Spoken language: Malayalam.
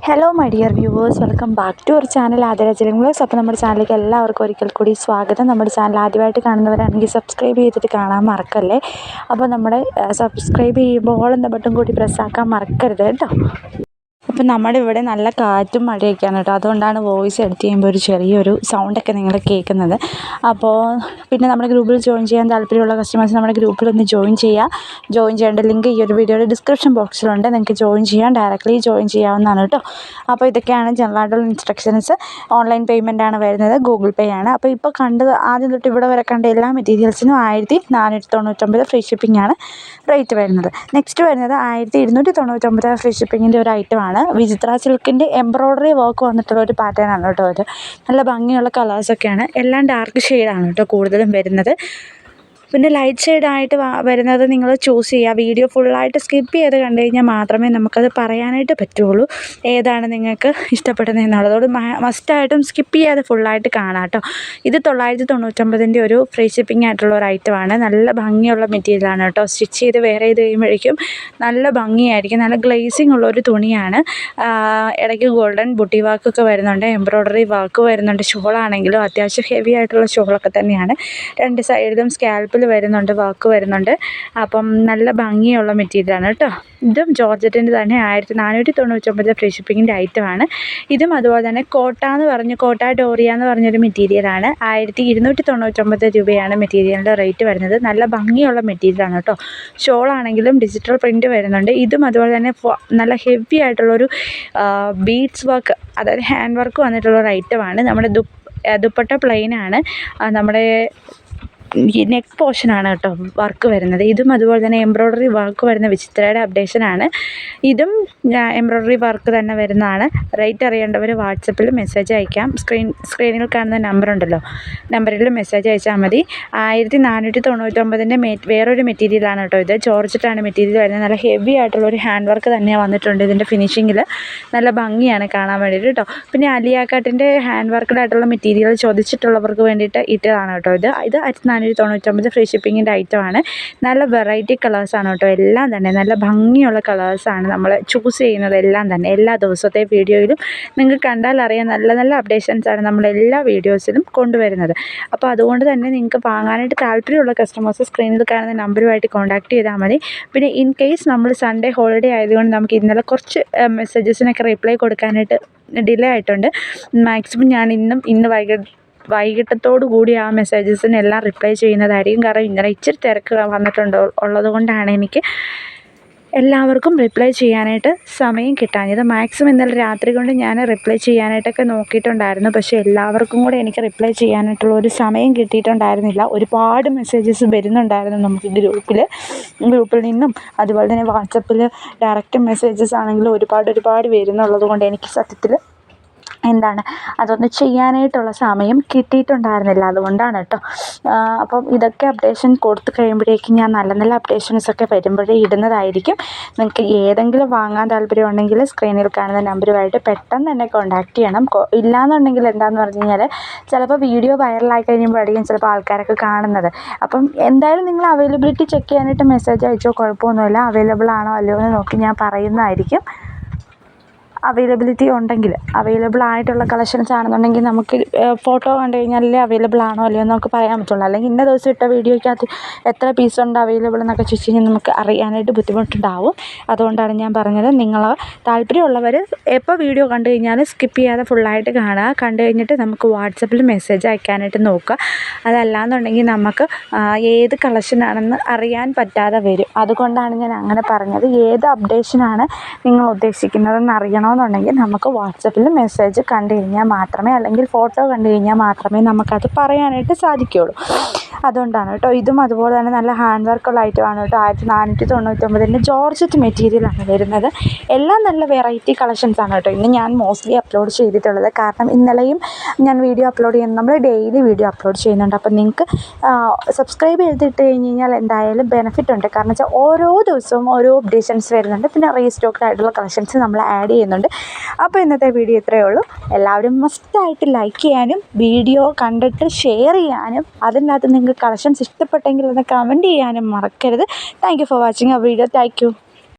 Hello my dear viewers, welcome back to our channel ആദരാഞ്ജലികളേഴ്സ്. അപ്പോൾ നമ്മുടെ ചാനലിലേക്ക് എല്ലാവർക്കും ഒരിക്കൽ കൂടി സ്വാഗതം. നമ്മുടെ ചാനൽ ആദ്യമായിട്ട് കാണുന്നവരാണെങ്കിൽ സബ്സ്ക്രൈബ് ചെയ്തിട്ട് കാണാൻ മറക്കല്ലേ. അപ്പോൾ നമ്മുടെ സബ്സ്ക്രൈബ് ചെയ്യുമ്പോൾ ഓൾ എന്ന ബട്ടൺ കൂടി പ്രസ്സാക്കാൻ മറക്കരുത് കേട്ടോ. അപ്പം നമ്മുടെ ഇവിടെ നല്ല കാറ്റും മഴയൊക്കെയാണ് കേട്ടോ, അതുകൊണ്ടാണ് വോയിസ് എഡിറ്റ് ചെയ്യുമ്പോൾ ഒരു ചെറിയൊരു സൗണ്ടൊക്കെ നിങ്ങൾ കേൾക്കുന്നത്. അപ്പോൾ പിന്നെ നമ്മുടെ ഗ്രൂപ്പിൽ ജോയിൻ ചെയ്യാൻ താല്പര്യമുള്ള കസ്റ്റമേഴ്സ് നമ്മുടെ ഗ്രൂപ്പിലൊന്ന് ജോയിൻ ചെയ്യേണ്ട ലിങ്ക് ഈ ഒരു വീഡിയോയുടെ ഡിസ്ക്രിപ്ഷൻ ബോക്സിലുണ്ട്. നിങ്ങൾക്ക് ജോയിൻ ചെയ്യാൻ ഡയറക്റ്റ്ലി ജോയിൻ ചെയ്യാവുന്നതാണ് കേട്ടോ. അപ്പോൾ ഇതൊക്കെയാണ് ജനറലായിട്ടുള്ള ഇൻസ്ട്രക്ഷൻസ്. ഓൺലൈൻ പേയ്മെൻ്റ് ആണ് വരുന്നത്, ഗൂഗിൾ പേ ആണ്. അപ്പോൾ ഇപ്പോൾ കണ്ടത് ആദ്യം തൊട്ട് ഇവിടെ വരെ കണ്ട എല്ലാ മെറ്റീരിയൽസിനും 1499 ഫ്രീ ഷിപ്പിംഗ് ആണ് റേറ്റ് വരുന്നത്. നെക്സ്റ്റ് വരുന്നത് 1299 ഫ്രീ ഷിപ്പിങ്ങിൻ്റെ ഒരു ഐറ്റമാണ്. വിചിത്ര സിൽക്കിൻ്റെ എംബ്രോയ്ഡറി വർക്ക് വന്നിട്ടുള്ള ഒരു പാറ്റേൺ ആണ് കേട്ടോ. ഇത് നല്ല ഭംഗിയുള്ള കളേഴ്സൊക്കെയാണ്, എല്ലാം ഡാർക്ക് ഷെയ്ഡാണ് കേട്ടോ കൂടുതലും വരുന്നത്. പിന്നെ ലൈറ്റ് ഷെയ്ഡായിട്ട് വരുന്നത് നിങ്ങൾ ചൂസ് ചെയ്യുക. വീഡിയോ ഫുള്ളായിട്ട് സ്കിപ്പ് ചെയ്ത് കണ്ടു കഴിഞ്ഞാൽ മാത്രമേ നമുക്കത് പറയാനായിട്ട് പറ്റുള്ളൂ ഏതാണ് നിങ്ങൾക്ക് ഇഷ്ടപ്പെടുന്നതെന്നുള്ളത്. അതോട് മസ്റ്റായിട്ടും സ്കിപ്പ് ചെയ്യാതെ ഫുള്ളായിട്ട് കാണാം കേട്ടോ. ഇത് 999 ഒരു ഫ്രീ ഷിപ്പിംഗ് ആയിട്ടുള്ള ഒരു ഐറ്റമാണ്. നല്ല ഭംഗിയുള്ള മെറ്റീരിയലാണ് കേട്ടോ. സ്റ്റിച്ച് ചെയ്ത് വെയർ ചെയ്ത് കഴിയുമ്പോഴേക്കും നല്ല ഭംഗിയായിരിക്കും. നല്ല ഗ്ലേസിങ് ഉള്ളൊരു തുണിയാണ്. ഇടയ്ക്ക് ഗോൾഡൻ ബുട്ടി വർക്കൊക്കെ വരുന്നുണ്ട്, എംബ്രോയ്ഡറി വർക്ക് വരുന്നുണ്ട്. ഷോളാണെങ്കിലും അത്യാവശ്യം ഹെവി ആയിട്ടുള്ള ഷോളൊക്കെ തന്നെയാണ്. രണ്ട് സൈഡിലും സ്കാൽപ്പിൽ വരുന്നുണ്ട്, വർക്ക് വരുന്നുണ്ട്. അപ്പം നല്ല ഭംഗിയുള്ള മെറ്റീരിയലാണ് കേട്ടോ. ഇതും ജോർജറ്റിൻ്റെ തന്നെ 1499 ഫ്രീ ഷിപ്പിങ്ങിൻ്റെ ഐറ്റമാണ്. ഇതും അതുപോലെ തന്നെ കോട്ട ഡോറിയ എന്ന് പറഞ്ഞൊരു മെറ്റീരിയലാണ്. 1299 രൂപയാണ് മെറ്റീരിയലിൻ്റെ റേറ്റ് വരുന്നത്. നല്ല ഭംഗിയുള്ള മെറ്റീരിയലാണ് കേട്ടോ. ഷോളാണെങ്കിലും ഡിജിറ്റൽ പ്രിൻറ്റ് വരുന്നുണ്ട്. ഇതും അതുപോലെ തന്നെ നല്ല ഹെവി ആയിട്ടുള്ളൊരു ബീഡ്സ് വർക്ക്, അതായത് ഹാൻഡ് വർക്ക് വന്നിട്ടുള്ളൊരു ഐറ്റമാണ്. നമ്മുടെ ദുപ്പട്ട പ്ലെയിനാണ്, നമ്മുടെ ഈ നെക്ക് പോർഷനാണ് കേട്ടോ വർക്ക് വരുന്നത്. ഇതും അതുപോലെ തന്നെ എംബ്രോയ്ഡറി വർക്ക് വരുന്ന വിചിത്രയുടെ അപ്ഡേഷനാണ്. ഇതും എംബ്രോയ്ഡറി വർക്ക് തന്നെ വരുന്നതാണ്. റേറ്റ് അറിയേണ്ടവർ വാട്സപ്പിൽ മെസ്സേജ് അയക്കാം. സ്ക്രീനിൽ കാണുന്ന നമ്പറുണ്ടല്ലോ, നമ്പറിൽ മെസ്സേജ് അയച്ചാൽ മതി. 1499 വേറൊരു മെറ്റീരിയലാണ് കേട്ടോ. ഇത് ജോർജറ്റാണ് മെറ്റീരിയൽ വരുന്നത്. നല്ല ഹെവി ആയിട്ടുള്ളൊരു ഹാൻഡ് വർക്ക് തന്നെ വന്നിട്ടുണ്ട് ഇതിൻ്റെ ഫിനിഷിങ്ങിൽ. നല്ല ഭംഗിയാണ് കാണാൻ വേണ്ടിയിട്ട് കേട്ടോ. പിന്നെ അലിയ കട്ടിൻ്റെ ഹാൻഡ് വർക്കിലായിട്ടുള്ള മെറ്റീരിയൽ ചോദിച്ചിട്ടുള്ളവർക്ക് വേണ്ടിയിട്ട് ഇട്ടതാണ് കേട്ടോ. ഇത് 1499 ഫ്രീ ഷിപ്പിങ്ങിൻ്റെ ഐറ്റമാണ്. നല്ല വെറൈറ്റി കളേഴ്സാണ് കേട്ടോ. എല്ലാം തന്നെ നല്ല ഭംഗിയുള്ള കളേഴ്സാണ് നമ്മൾ ചൂസ് ചെയ്യുന്നത്. എല്ലാം തന്നെ എല്ലാ ദിവസത്തെ വീഡിയോയിലും നിങ്ങൾക്ക് കണ്ടാൽ അറിയാം, നല്ല നല്ല അപ്ഡേഷൻസാണ് നമ്മൾ എല്ലാ വീഡിയോസിലും കൊണ്ടുവരുന്നത്. അപ്പോൾ അതുകൊണ്ട് തന്നെ നിങ്ങൾക്ക് വാങ്ങാനായിട്ട് താല്പര്യമുള്ള കസ്റ്റമേഴ്സ് സ്ക്രീനിൽ കാണുന്ന നമ്പറുമായിട്ട് കോൺടാക്ട് ചെയ്താൽ മതി. പിന്നെ ഇൻ കേസ് നമ്മൾ സൺഡേ ഹോളിഡേ ആയതുകൊണ്ട് നമുക്ക് ഇന്നലെ കുറച്ച് മെസ്സേജസിനൊക്കെ റിപ്ലൈ കൊടുക്കാനായിട്ട് ഡിലേ ആയിട്ടുണ്ട്. മാക്സിമം ഞാൻ ഇന്ന് വൈകിട്ടത്തോടു കൂടി ആ മെസ്സേജസിനെല്ലാം റിപ്ലൈ ചെയ്യുന്നതായിരിക്കും. കാരണം ഇന്നലെ ഇച്ചിരി തിരക്ക് ഉള്ളത് കൊണ്ടാണ് എനിക്ക് എല്ലാവർക്കും റിപ്ലൈ ചെയ്യാനായിട്ട് സമയം കിട്ടാഞ്ഞത്. മാക്സിമം ഇന്നലെ രാത്രി കൊണ്ട് ഞാൻ റിപ്ലൈ ചെയ്യാനായിട്ടൊക്കെ നോക്കിയിട്ടുണ്ടായിരുന്നു. പക്ഷേ എല്ലാവർക്കും കൂടെ എനിക്ക് റിപ്ലൈ ചെയ്യാനായിട്ടുള്ള ഒരു സമയം കിട്ടിയിട്ടുണ്ടായിരുന്നില്ല. ഒരുപാട് മെസ്സേജസ് വരുന്നുണ്ടായിരുന്നു നമുക്ക് ഗ്രൂപ്പിൽ നിന്നും, അതുപോലെ തന്നെ വാട്സപ്പിൽ ഡയറക്റ്റ് മെസ്സേജസ് ആണെങ്കിലും ഒരുപാട് വരുന്നുള്ളത് കൊണ്ട് എനിക്ക് സത്യത്തിൽ അതൊന്ന് ചെയ്യാനായിട്ടുള്ള സമയം കിട്ടിയിട്ടുണ്ടായിരുന്നില്ല. അതുകൊണ്ടാണ് കേട്ടോ. അപ്പം ഇതൊക്കെ അപ്ഡേഷൻ കൊടുത്തു കഴിയുമ്പോഴേക്കും ഞാൻ നല്ല നല്ല അപ്ഡേഷൻസൊക്കെ വരുമ്പോഴേ ഇടുന്നതായിരിക്കും. നിങ്ങൾക്ക് ഏതെങ്കിലും വാങ്ങാൻ താല്പര്യമുണ്ടെങ്കിൽ സ്ക്രീനിൽ കാണുന്ന നമ്പറുമായിട്ട് പെട്ടെന്ന് തന്നെ കോൺടാക്റ്റ് ചെയ്യണം. ഇല്ലയെന്നുണ്ടെങ്കിൽ എന്താണെന്ന് പറഞ്ഞു കഴിഞ്ഞാൽ ചിലപ്പോൾ വീഡിയോ വൈറലായി കഴിയുമ്പോഴായിരിക്കും ചിലപ്പോൾ ആൾക്കാരൊക്കെ കാണുന്നത്. അപ്പം എന്തായാലും നിങ്ങൾ അവൈലബിലിറ്റി ചെക്ക് ചെയ്യാനായിട്ട് മെസ്സേജ് അയച്ചോ, കുഴപ്പമൊന്നുമില്ല. അവൈലബിൾ ആണോ അല്ലയോ എന്ന് നോക്കി ഞാൻ പറയുന്നതായിരിക്കും. അവൈലബിൾ ആയിട്ടുള്ള കളക്ഷൻസ് ആണെന്നുണ്ടെങ്കിൽ നമുക്ക് ഫോട്ടോ കണ്ടു കഴിഞ്ഞാലല്ലേ അവൈലബിൾ ആണോ അല്ലയോ എന്ന് നമുക്ക് പറയാൻ പറ്റുള്ളൂ. അല്ലെങ്കിൽ ഇന്ന ദിവസം ഇട്ട വീഡിയോയ്ക്കകത്ത് എത്ര പീസുണ്ട് അവൈലബിൾ എന്നൊക്കെ ചോദിച്ചു കഴിഞ്ഞാൽ നമുക്ക് അറിയാനായിട്ട് ബുദ്ധിമുട്ടുണ്ടാവും. അതുകൊണ്ടാണ് ഞാൻ പറഞ്ഞത്, നിങ്ങൾ താല്പര്യമുള്ളവർ എപ്പോൾ വീഡിയോ കണ്ടു കഴിഞ്ഞാൽ സ്കിപ്പ് ചെയ്യാതെ ഫുള്ളായിട്ട് കാണുക. കണ്ടു കഴിഞ്ഞിട്ട് നമുക്ക് വാട്സപ്പിൽ മെസ്സേജ് അയക്കാനായിട്ട് നോക്കുക. അതല്ലാന്നുണ്ടെങ്കിൽ നമുക്ക് ഏത് കളക്ഷനാണെന്ന് അറിയാൻ പറ്റാതെ വരും. അതുകൊണ്ടാണ് ഞാൻ അങ്ങനെ പറഞ്ഞത്. ഏത് അപ്ഡേഷനാണ് നിങ്ങൾ ഉദ്ദേശിക്കുന്നതെന്ന് അറിയണമെന്നുണ്ടെങ്കിൽ നമുക്ക് വാട്സപ്പിൽ മെസ്സേജ് കണ്ടു കഴിഞ്ഞാൽ മാത്രമേ, അല്ലെങ്കിൽ ഫോട്ടോ കണ്ടു കഴിഞ്ഞാൽ മാത്രമേ നമുക്കത് പറയാനായിട്ട് സാധിക്കുകയുള്ളൂ. അതുകൊണ്ടാണ് കേട്ടോ. ഇതും അതുപോലെ തന്നെ നല്ല ഹാൻഡ് വർക്കുള്ള ഐറ്റമാണ് കേട്ടോ. 1499 ജോർജറ്റ് മെറ്റീരിയലാണ് വരുന്നത്. എല്ലാം നല്ല വെറൈറ്റി കളക്ഷൻസാണ് കേട്ടോ. ഇന്ന് ഞാൻ മോസ്റ്റ്ലി അപ്ലോഡ് ചെയ്തിട്ടുള്ളത്. കാരണം ഇന്നലെയും ഞാൻ വീഡിയോ അപ്ലോഡ് ചെയ്യുന്നത്, നമ്മൾ ഡെയിലി വീഡിയോ അപ്ലോഡ് ചെയ്യുന്നുണ്ട്. അപ്പം നിങ്ങൾക്ക് സബ്സ്ക്രൈബ് ചെയ്തിട്ട് കഴിഞ്ഞ് കഴിഞ്ഞാൽ എന്തായാലും ബെനിഫിറ്റ് ഉണ്ട്. കാരണം വെച്ചാൽ ഓരോ ദിവസവും ഓരോ അപ്ഡേഷൻസ് വരുന്നുണ്ട്. പിന്നെ റീസ്റ്റോക്ക്ഡ് ആയിട്ടുള്ള കളക്ഷൻസ് നമ്മൾ ആഡ് ചെയ്യുന്നുണ്ട്. അപ്പോൾ ഇന്നത്തെ വീഡിയോ ഇത്രയേ ഉള്ളൂ. എല്ലാവരും മസ്റ്റായിട്ട് ലൈക്ക് ചെയ്യാനും വീഡിയോ കണ്ടിട്ട് ഷെയർ ചെയ്യാനും, അതിനകത്ത് നിങ്ങൾക്ക് കളക്ഷൻസ് ഇഷ്ടപ്പെട്ടെങ്കിൽ ഒന്ന് കമൻറ്റ് ചെയ്യാനും മറക്കരുത്. താങ്ക് യു ഫോർ വാച്ചിങ് ആ വീഡിയോ. Thank you.